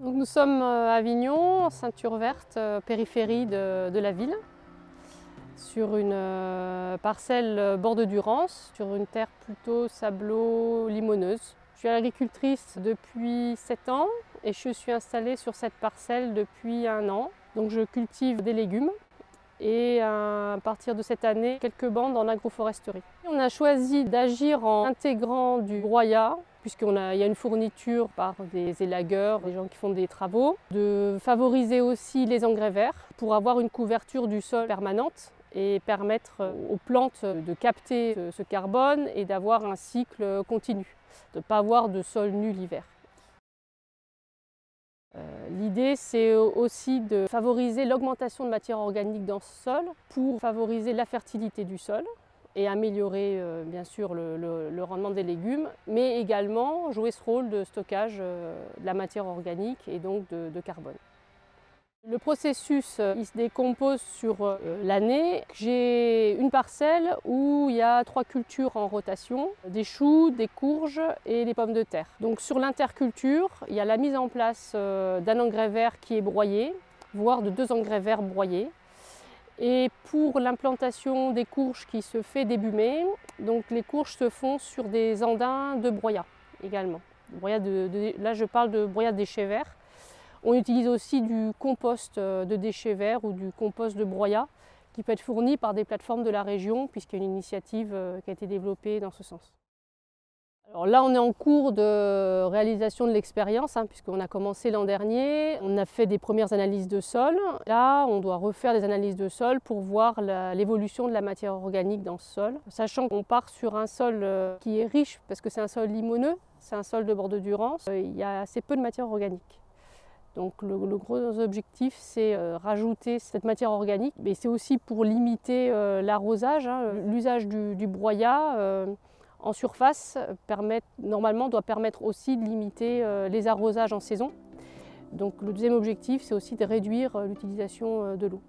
Donc nous sommes à Avignon, ceinture verte, périphérie de la ville, sur une parcelle bord de Durance, sur une terre plutôt sablo-limoneuse. Je suis agricultrice depuis 7 ans et je suis installée sur cette parcelle depuis 1 an. Donc je cultive des légumes et à partir de cette année, quelques bandes en agroforesterie. On a choisi d'agir en intégrant du broyat, puisqu'il y a une fourniture par des élagueurs, des gens qui font des travaux, de favoriser aussi les engrais verts pour avoir une couverture du sol permanente et permettre aux plantes de capter ce carbone et d'avoir un cycle continu, de ne pas avoir de sol nu l'hiver. L'idée, c'est aussi de favoriser l'augmentation de matière organique dans ce sol pour favoriser la fertilité du sol et améliorer bien sûr le rendement des légumes, mais également jouer ce rôle de stockage de la matière organique et donc de carbone. Le processus il se décompose sur l'année. J'ai une parcelle où il y a 3 cultures en rotation, des choux, des courges et des pommes de terre. Donc sur l'interculture, il y a la mise en place d'un engrais vert qui est broyé, voire de 2 engrais verts broyés. Et pour l'implantation des courges qui se fait début mai, donc les courges se font sur des andins de broyat également. Là je parle de broyat de déchets verts. On utilise aussi du compost de déchets verts ou du compost de broyat qui peut être fourni par des plateformes de la région puisqu'il y a une initiative qui a été développée dans ce sens. Alors là, on est en cours de réalisation de l'expérience puisqu'on a commencé l'an dernier. On a fait des premières analyses de sol. Là, on doit refaire des analyses de sol pour voir l'évolution de la matière organique dans ce sol. Sachant qu'on part sur un sol qui est riche parce que c'est un sol limoneux, c'est un sol de bord de Durance. Il y a assez peu de matière organique. Donc le gros objectif, c'est rajouter cette matière organique, mais c'est aussi pour limiter l'arrosage. L'usage du broyat en surface normalement doit permettre aussi de limiter les arrosages en saison. Donc le deuxième objectif, c'est aussi de réduire l'utilisation de l'eau.